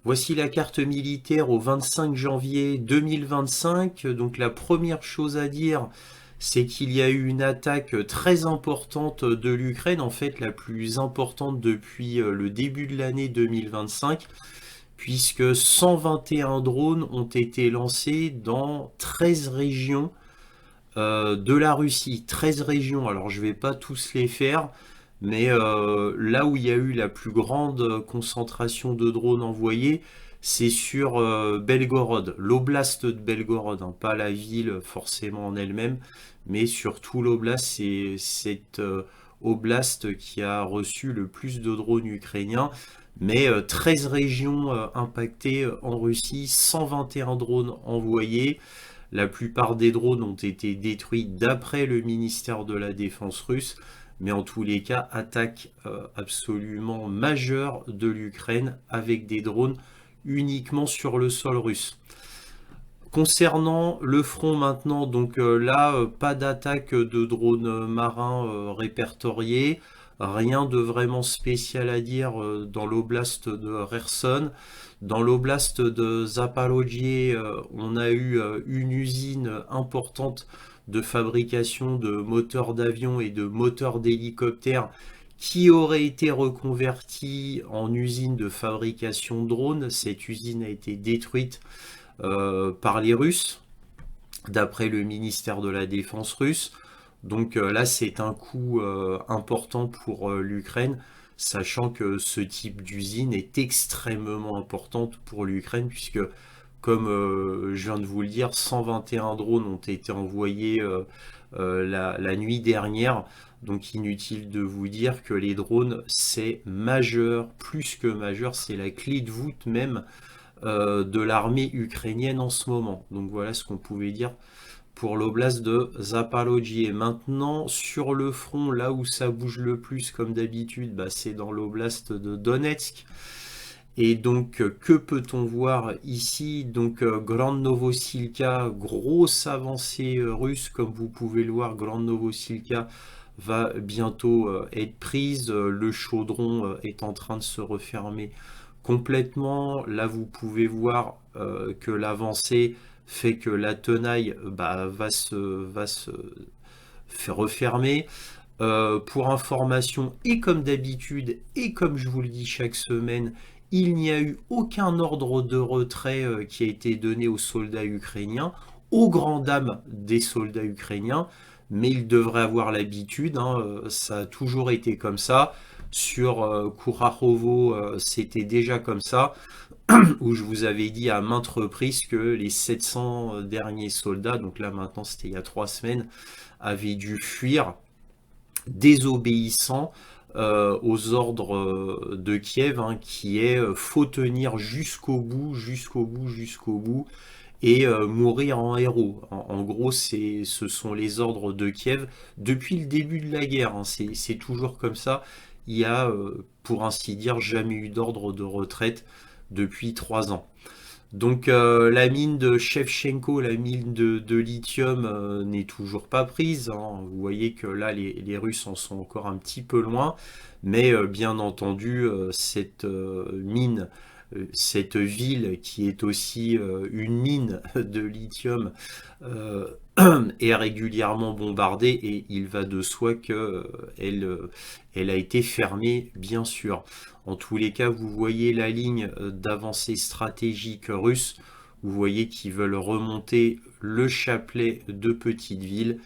Voici la carte militaire au 25 janvier 2025. Donc la première chose à dire, c'est qu'il y a eu une attaque très importante de l'Ukraine, en fait la plus importante depuis le début de l'année 2025, puisque 121 drones ont été lancés dans 13 régions de la Russie. 13 régions, alors je ne vais pas tous les faire, mais là où il y a eu la plus grande concentration de drones envoyés, c'est sur Belgorod, l'oblast de Belgorod, hein, pas la ville forcément en elle-même, mais surtout l'oblast, c'est cette oblast qui a reçu le plus de drones ukrainiens. Mais 13 régions impactées en Russie, 121 drones envoyés. La plupart des drones ont été détruits d'après le ministère de la Défense russe, mais en tous les cas, attaque absolument majeure de l'Ukraine avec des drones uniquement sur le sol russe. Concernant le front maintenant, donc là, pas d'attaque de drones marins répertoriés, rien de vraiment spécial à dire dans l'oblast de Kherson. Dans l'oblast de Zaporojye, on a eu une usine importante de fabrication de moteurs d'avion et de moteurs d'hélicoptères qui aurait été reconvertie en usine de fabrication de drones. Cette usine a été détruite par les Russes, d'après le ministère de la Défense russe. Donc là, c'est un coût important pour l'Ukraine, sachant que ce type d'usine est extrêmement importante pour l'Ukraine, puisque, comme je viens de vous le dire, 121 drones ont été envoyés la nuit dernière. Donc inutile de vous dire que les drones, c'est majeur, plus que majeur, c'est la clé de voûte même de l'armée ukrainienne en ce moment. Donc voilà ce qu'on pouvait dire pour l'oblast de Zaporojye. Maintenant, sur le front, là où ça bouge le plus, comme d'habitude, bah, c'est dans l'oblast de Donetsk. Et donc, que peut-on voir ici? Donc, Grande Novosilka, grosse avancée russe, comme vous pouvez le voir. Grande Novosilka va bientôt être prise. Le chaudron est en train de se refermer complètement. Là, vous pouvez voir que l'avancée fait que la tenaille va se refermer. Pour information, et comme d'habitude, et comme je vous le dis chaque semaine, il n'y a eu aucun ordre de retrait qui a été donné aux soldats ukrainiens, aux grandes dames des soldats ukrainiens, mais ils devraient avoir l'habitude, hein, ça a toujours été comme ça. Sur Kurahovo, c'était déjà comme ça, où je vous avais dit à maintes reprises que les 700 derniers soldats, donc là maintenant c'était il y a 3 semaines, avaient dû fuir désobéissant aux ordres de Kiev, hein, qui est faut tenir jusqu'au bout, jusqu'au bout, jusqu'au bout, et mourir en héros. En gros, ce sont les ordres de Kiev depuis le début de la guerre, hein, c'est toujours comme ça. Il y a, pour ainsi dire, jamais eu d'ordre de retraite depuis 3 ans. Donc la mine de Shevchenko, la mine de lithium n'est toujours pas prise, hein. Vous voyez que là les Russes en sont encore un petit peu loin, mais bien entendu cette mine, cette ville qui est aussi une mine de lithium euh, est régulièrement bombardée, et il va de soi que elle a été fermée, bien sûr. En tous les cas, vous voyez la ligne d'avancée stratégique russe. Vous voyez qu'ils veulent remonter le chapelet de petites villes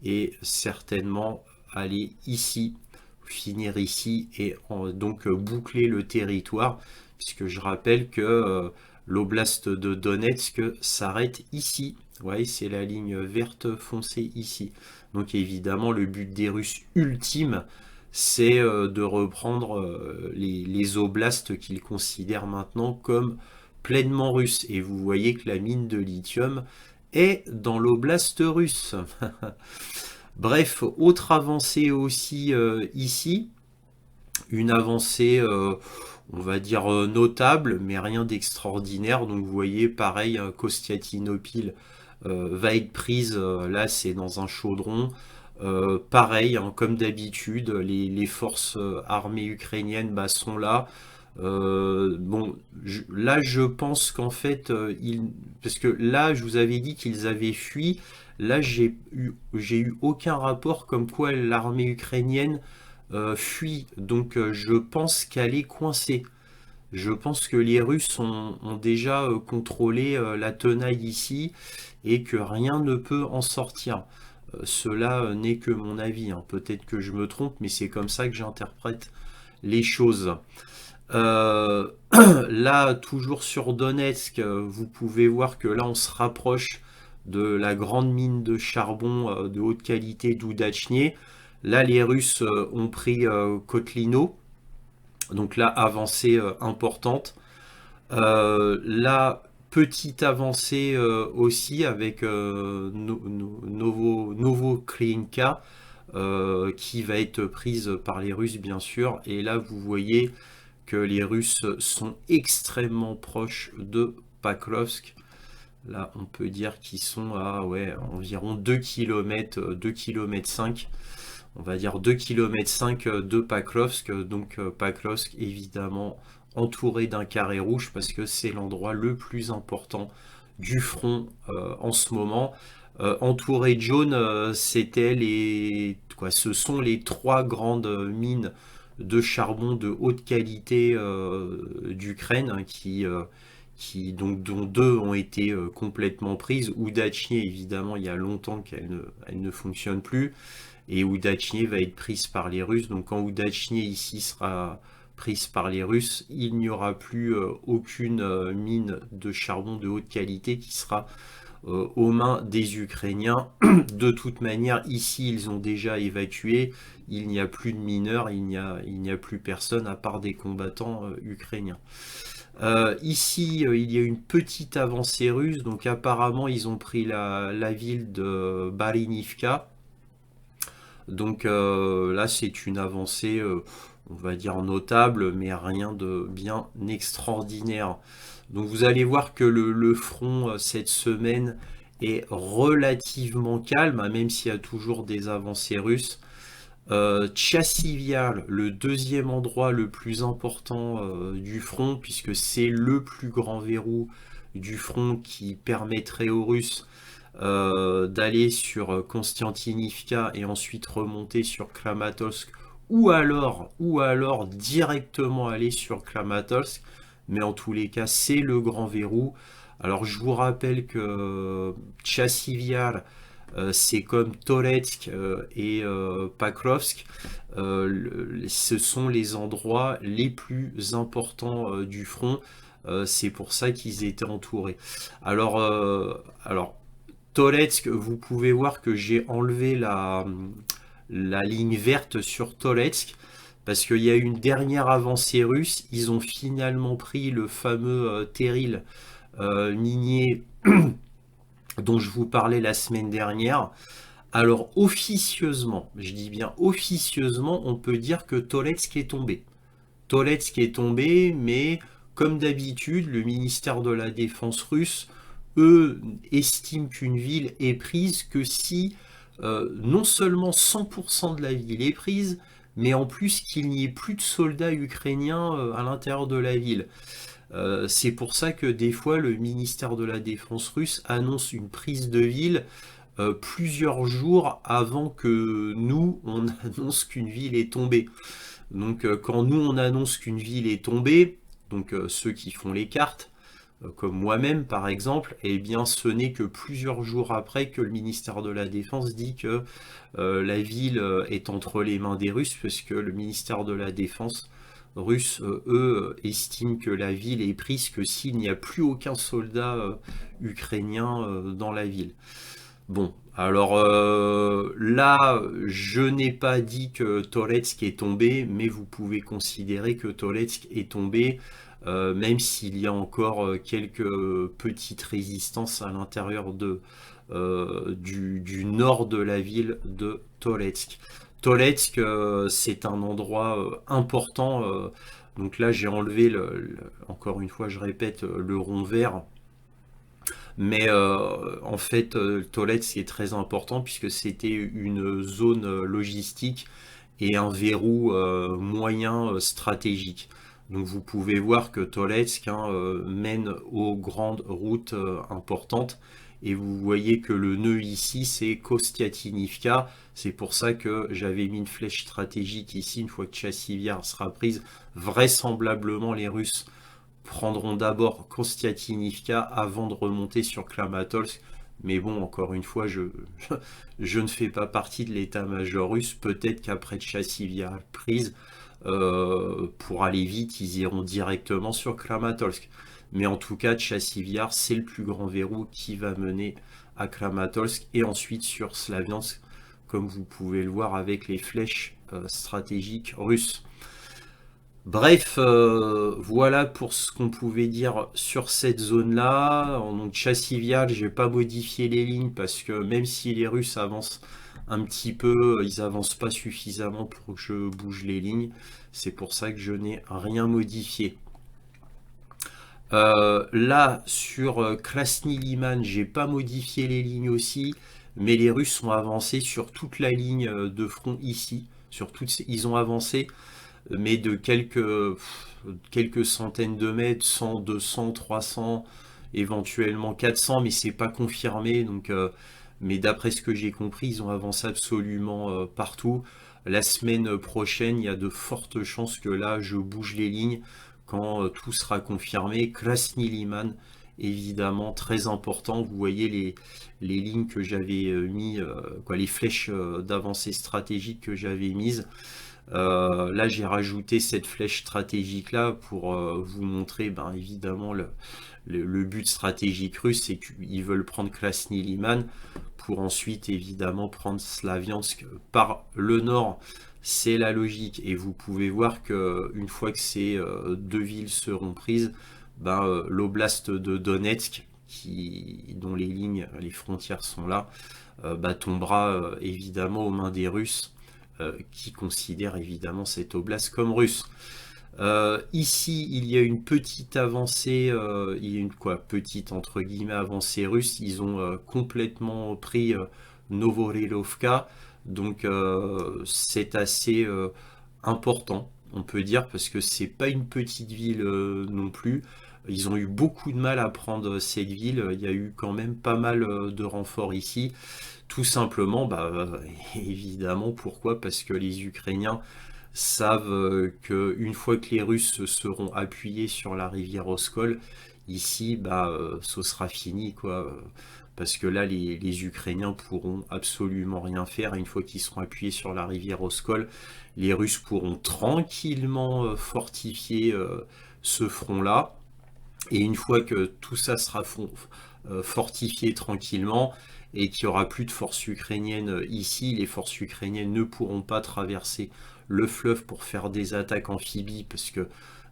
et certainement aller ici, finir ici, et donc boucler le territoire, puisque je rappelle que l'oblast de Donetsk s'arrête ici. Vous voyez, c'est la ligne verte foncée ici. Donc évidemment, le but des Russes ultime, c'est de reprendre les oblasts qu'ils considèrent maintenant comme pleinement russes. Et vous voyez que la mine de lithium est dans l'oblast russe. Bref, autre avancée aussi ici, une avancée, on va dire, notable, mais rien d'extraordinaire. Donc vous voyez, pareil, Kostiatynopil va être prise, là c'est dans un chaudron. Pareil, hein, comme d'habitude, les forces armées ukrainiennes sont là. Bon, là, je pense qu'en fait, parce que là, je vous avais dit qu'ils avaient fui. Là, j'ai eu aucun rapport comme quoi l'armée ukrainienne fuit. Donc, je pense qu'elle est coincée. Je pense que les Russes ont déjà contrôlé la tenaille ici et que rien ne peut en sortir. Cela n'est que mon avis, hein. Peut-être que je me trompe, mais c'est comme ça que j'interprète les choses. Euh, Là, toujours sur Donetsk, vous pouvez voir que là, on se rapproche de la grande mine de charbon de haute qualité d'Oudachnier. Là, les Russes ont pris Kotlino, donc là, avancée importante. Là, petite avancée aussi avec Novoklinka, qui va être prise par les Russes, bien sûr. Et là, vous voyez que les Russes sont extrêmement proches de Pakrovsk. Là, on peut dire qu'ils sont à ouais, environ 2 km, 2 km 5. On va dire 2 km 5 de Pakrovsk. Donc Pakrovsk, évidemment, entouré d'un carré rouge parce que c'est l'endroit le plus important du front en ce moment. Entouré de jaune, ce sont les trois grandes mines de charbon de haute qualité d'Ukraine, hein, donc, dont deux ont été complètement prises. Oudachnier, évidemment, il y a longtemps elle ne fonctionne plus. Et Oudachnier va être prise par les Russes. Donc quand Oudachnier ici sera prise par les Russes, il n'y aura plus aucune mine de charbon de haute qualité qui sera aux mains des Ukrainiens. De toute manière, ici, ils ont déjà évacué. Il n'y a plus de mineurs, il n'y a plus personne à part des combattants ukrainiens. Ici, il y a une petite avancée russe. Donc apparemment, ils ont pris la ville de Barinivka. Donc là, c'est une avancée, on va dire notable, mais rien de bien extraordinaire. Donc vous allez voir que le front cette semaine est relativement calme, hein, même s'il y a toujours des avancées russes. Tchassivial, le deuxième endroit le plus important du front, puisque c'est le plus grand verrou du front qui permettrait aux Russes d'aller sur Konstantinivka et ensuite remonter sur Kramatorsk, ou alors directement aller sur Kramatorsk. Mais en tous les cas, c'est le grand verrou. Alors je vous rappelle que Tchassivial, c'est comme Toretsk et Pakrovsk. Ce sont les endroits les plus importants du front. C'est pour ça qu'ils étaient entourés. Alors Toretsk, vous pouvez voir que j'ai enlevé la ligne verte sur Toretsk parce qu'il y a une dernière avancée russe. Ils ont finalement pris le fameux terril minier dont je vous parlais la semaine dernière. Alors officieusement, je dis bien officieusement, on peut dire que Toretsk est tombé. Toretsk est tombé, mais comme d'habitude, le ministère de la Défense russe, eux, estiment qu'une ville est prise que si non seulement 100% de la ville est prise, mais en plus qu'il n'y ait plus de soldats ukrainiens à l'intérieur de la ville. C'est pour ça que des fois le ministère de la Défense russe annonce une prise de ville plusieurs jours avant que nous, on annonce qu'une ville est tombée. Donc quand nous, on annonce qu'une ville est tombée, donc ceux qui font les cartes, comme moi-même par exemple, eh bien ce n'est que plusieurs jours après que le ministère de la Défense dit que la ville est entre les mains des Russes, parce que le ministère de la Défense russe, eux, estiment que la ville est prise que s'il n'y a plus aucun soldat ukrainien dans la ville. Bon, alors là, je n'ai pas dit que Toretsk est tombé, mais vous pouvez considérer que Toretsk est tombé, même s'il y a encore quelques petites résistances à l'intérieur du nord de la ville de Toretsk. Toretsk, c'est un endroit important. Donc là, j'ai enlevé, encore une fois, je répète, le rond vert. Mais en fait, Toretsk est très important puisque c'était une zone logistique et un verrou moyen stratégique. Donc vous pouvez voir que Toretsk mène aux grandes routes importantes. Et vous voyez que le nœud ici, c'est Kostiatinivka. C'est pour ça que j'avais mis une flèche stratégique ici. Une fois que Chassivyar sera prise, vraisemblablement les Russes prendront d'abord Kostiatinivka avant de remonter sur Kramatorsk. Mais bon, encore une fois, je ne fais pas partie de l'état-major russe. Peut-être qu'après Chassivyar prise, pour aller vite, ils iront directement sur Kramatorsk. Mais en tout cas, Chassivyar, c'est le plus grand verrou qui va mener à Kramatorsk et ensuite sur Slaviansk, comme vous pouvez le voir avec les flèches stratégiques russes. Bref, voilà pour ce qu'on pouvait dire sur cette zone-là. Donc Chassivyar, je n'ai pas modifié les lignes parce que même si les Russes avancent un petit peu, ils avancent pas suffisamment pour que je bouge les lignes. C'est pour ça que je n'ai rien modifié. Là, sur Krasny Liman, j'ai pas modifié les lignes aussi, mais les Russes sont avancés sur toute la ligne de front ici. Ils ont avancé, mais de quelques centaines de mètres, 100, 200, 300, éventuellement 400, mais c'est pas confirmé. Donc, mais d'après ce que j'ai compris, ils ont avancé absolument partout. La semaine prochaine, il y a de fortes chances que là, je bouge les lignes quand tout sera confirmé. Krasny Liman, évidemment, très important. Vous voyez les lignes que j'avais mis, les flèches d'avancée stratégique que j'avais mises. Là, j'ai rajouté cette flèche stratégique là pour vous montrer, évidemment, le but stratégique russe, c'est qu'ils veulent prendre Krasny Liman pour ensuite, évidemment, prendre Slaviansk par le nord. C'est la logique, et vous pouvez voir que une fois que ces deux villes seront prises, l'oblast de Donetsk, dont les frontières sont là, tombera évidemment aux mains des Russes, qui considèrent évidemment cette oblast comme russe. Ici, il y a une petite avancée, il y a une petite entre guillemets avancée russe. Ils ont complètement pris Novorilovka. Donc c'est assez important, on peut dire, parce que c'est pas une petite ville non plus. Ils ont eu beaucoup de mal à prendre cette ville. Il y a eu quand même pas mal de renforts ici. Tout simplement, évidemment, pourquoi? Parce que les Ukrainiens savent qu'une fois que les Russes se seront appuyés sur la rivière Oskol, ici, ce sera fini, quoi. Parce que là, les Ukrainiens pourront absolument rien faire. Et une fois qu'ils seront appuyés sur la rivière Oskol, les Russes pourront tranquillement fortifier ce front-là. Et une fois que tout ça sera fortifié tranquillement et qu'il n'y aura plus de forces ukrainiennes ici, les forces ukrainiennes ne pourront pas traverser le fleuve pour faire des attaques amphibies parce que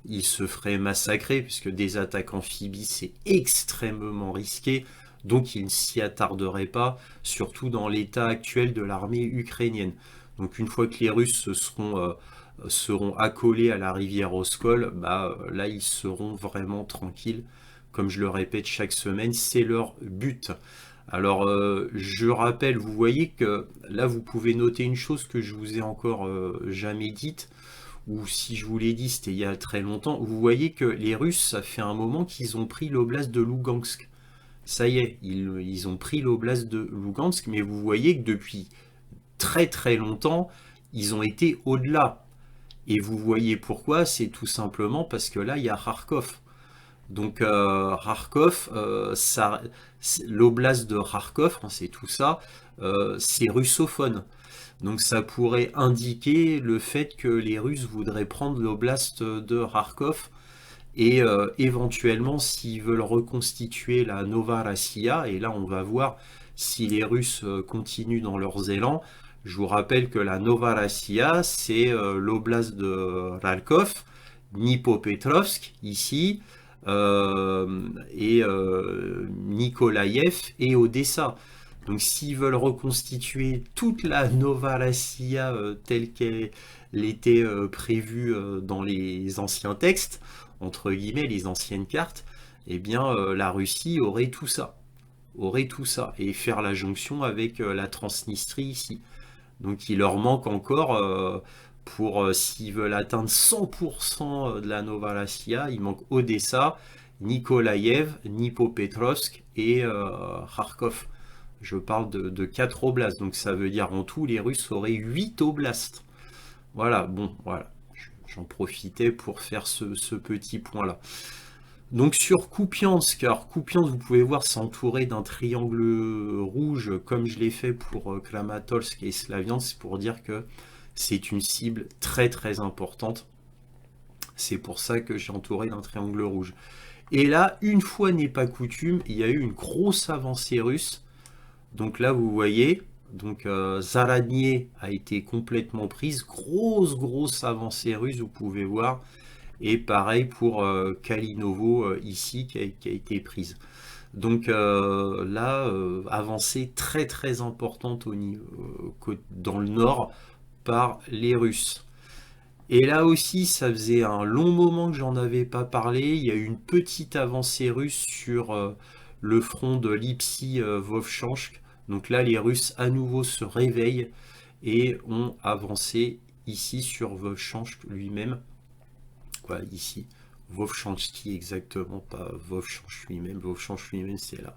ils se feraient massacrer, puisque des attaques amphibies c'est extrêmement risqué. Donc ils ne s'y attarderaient pas, surtout dans l'état actuel de l'armée ukrainienne. Donc une fois que les Russes seront accolés à la rivière Oskol, là ils seront vraiment tranquilles. Comme je le répète chaque semaine, c'est leur but. Alors je rappelle, vous voyez que là vous pouvez noter une chose que je vous ai encore jamais dite, ou si je vous l'ai dit c'était il y a très longtemps. Vous voyez que les Russes, ça fait un moment qu'ils ont pris l'oblast de Lugansk. Ça y est, ils ont pris l'oblast de Lugansk, mais vous voyez que depuis très très longtemps, ils ont été au-delà. Et vous voyez pourquoi, c'est tout simplement parce que là, il y a Kharkov. Donc Kharkov, l'oblast de Kharkov, c'est tout ça, c'est russophone. Donc ça pourrait indiquer le fait que les Russes voudraient prendre l'oblast de Kharkov. Et éventuellement, s'ils veulent reconstituer la Nova Rossiya, et là on va voir si les Russes continuent dans leurs élans. Je vous rappelle que la Nova Rossiya, c'est l'oblast de Kharkov, Dnipropetrovsk, ici, et Nikolaïev et Odessa. Donc s'ils veulent reconstituer toute la Nova Rossiya telle qu'elle était prévue dans les anciens textes, entre guillemets, les anciennes cartes, eh bien, la Russie aurait tout ça. Et faire la jonction avec la Transnistrie ici. Donc, il leur manque encore, pour s'ils veulent atteindre 100% de la Novorossiya. Il manque Odessa, Nikolaïev, Dnipropetrovsk et Kharkov. Je parle de 4 oblasts, donc ça veut dire en tout les Russes auraient 8 oblasts. Voilà, bon, voilà. J'en profitais pour faire ce petit point-là. Donc sur Kupiansk, alors Kupiansk, vous pouvez voir, c'est entouré d'un triangle rouge, comme je l'ai fait pour Kramatorsk et Slaviansk, c'est pour dire que c'est une cible très très importante. C'est pour ça que j'ai entouré d'un triangle rouge. Et là, une fois n'est pas coutume, il y a eu une grosse avancée russe. Donc là, vous voyez, donc Zaradnier a été complètement prise. Grosse avancée russe, vous pouvez voir. Et pareil pour Kalinovo ici qui a été prise. Donc là, avancée très très importante au niveau, dans le nord par les Russes. Et là aussi, ça faisait un long moment que j'en avais pas parlé. Il y a eu une petite avancée russe sur le front de Lipsy-Vovchansk. Donc là, les Russes à nouveau se réveillent et ont avancé ici sur Vovchansk lui-même. Quoi, ici, Vovchansky exactement, pas Vovchansk lui-même. Vovchansk lui-même, c'est là.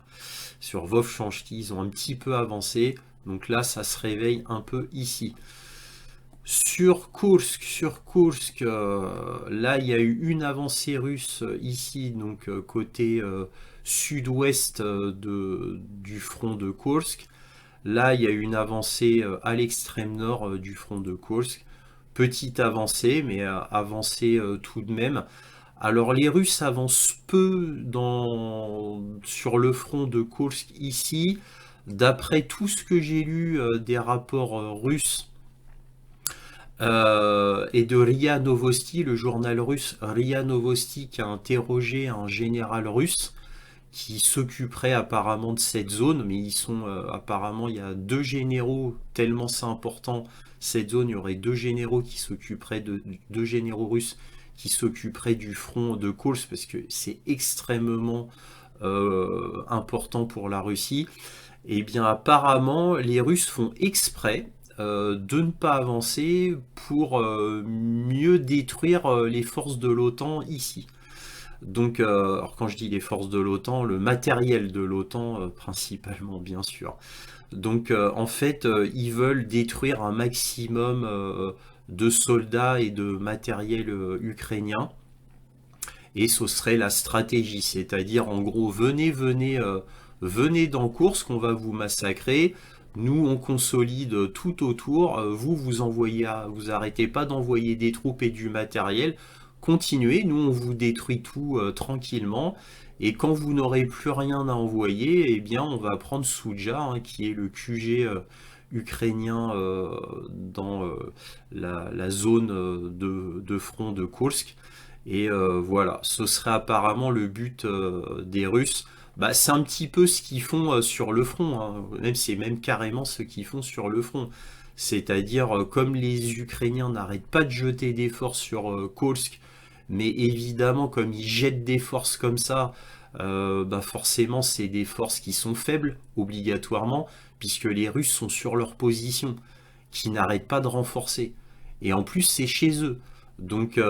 Sur Vovchansky, ils ont un petit peu avancé. Donc là, ça se réveille un peu ici. Sur Kursk, là il y a eu une avancée russe ici, donc côté sud-ouest du front de Kursk. Là il y a eu une avancée à l'extrême nord du front de Kursk. Petite avancée, mais avancée tout de même. Alors les Russes avancent peu sur le front de Kursk ici. D'après tout ce que j'ai lu des rapports russes, et de RIA Novosti, le journal russe RIA Novosti, qui a interrogé un général russe qui s'occuperait apparemment de cette zone, mais apparemment il y a 2 généraux, tellement c'est important cette zone, il y aurait 2 généraux qui s'occuperaient 2 généraux russes qui s'occuperaient du front de Kursk, parce que c'est extrêmement important pour la Russie. Et bien apparemment les Russes font exprès de ne pas avancer pour mieux détruire les forces de l'OTAN ici. Donc, alors quand je dis les forces de l'OTAN, le matériel de l'OTAN principalement, bien sûr. Donc, en fait, ils veulent détruire un maximum de soldats et de matériel ukrainien. Et ce serait la stratégie, c'est-à-dire en gros, venez dans course qu'on va vous massacrer. Nous, on consolide tout autour. Vous arrêtez pas d'envoyer des troupes et du matériel. Continuez, nous, on vous détruit tout tranquillement. Et quand vous n'aurez plus rien à envoyer, eh bien, on va prendre Souja, hein, qui est le QG ukrainien dans la zone de front de Kursk. Et voilà, ce serait apparemment le but des Russes. Bah, c'est un petit peu ce qu'ils font sur le front, hein. C'est même carrément ce qu'ils font sur le front. C'est-à-dire, comme les Ukrainiens n'arrêtent pas de jeter des forces sur Kursk, mais évidemment, comme ils jettent des forces comme ça, bah forcément, c'est des forces qui sont faibles, obligatoirement, puisque les Russes sont sur leur position, qui n'arrêtent pas de renforcer. Et en plus, c'est chez eux. Donc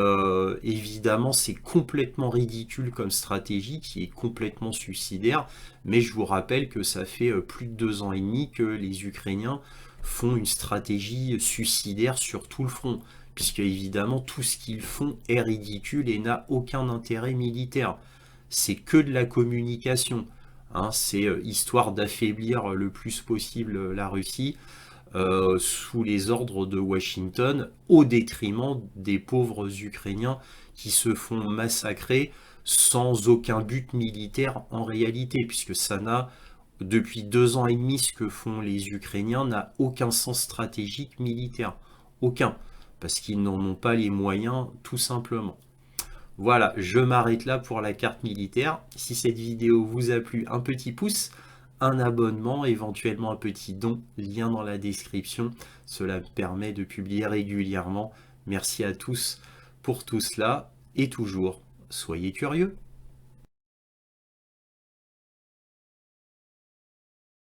évidemment c'est complètement ridicule comme stratégie qui est complètement suicidaire, mais je vous rappelle que ça fait plus de 2 ans et demi que les Ukrainiens font une stratégie suicidaire sur tout le front, puisque évidemment tout ce qu'ils font est ridicule et n'a aucun intérêt militaire. C'est que de la communication, hein, c'est histoire d'affaiblir le plus possible la Russie. Sous les ordres de Washington, au détriment des pauvres Ukrainiens qui se font massacrer sans aucun but militaire en réalité, puisque ça n'a, depuis 2 ans et demi, ce que font les Ukrainiens n'a aucun sens stratégique militaire. Aucun. Parce qu'ils n'en ont pas les moyens, tout simplement. Voilà, je m'arrête là pour la carte militaire. Si cette vidéo vous a plu, un petit pouce, un abonnement, éventuellement un petit don, lien dans la description. Cela me permet de publier régulièrement. Merci à tous pour tout cela et toujours, soyez curieux.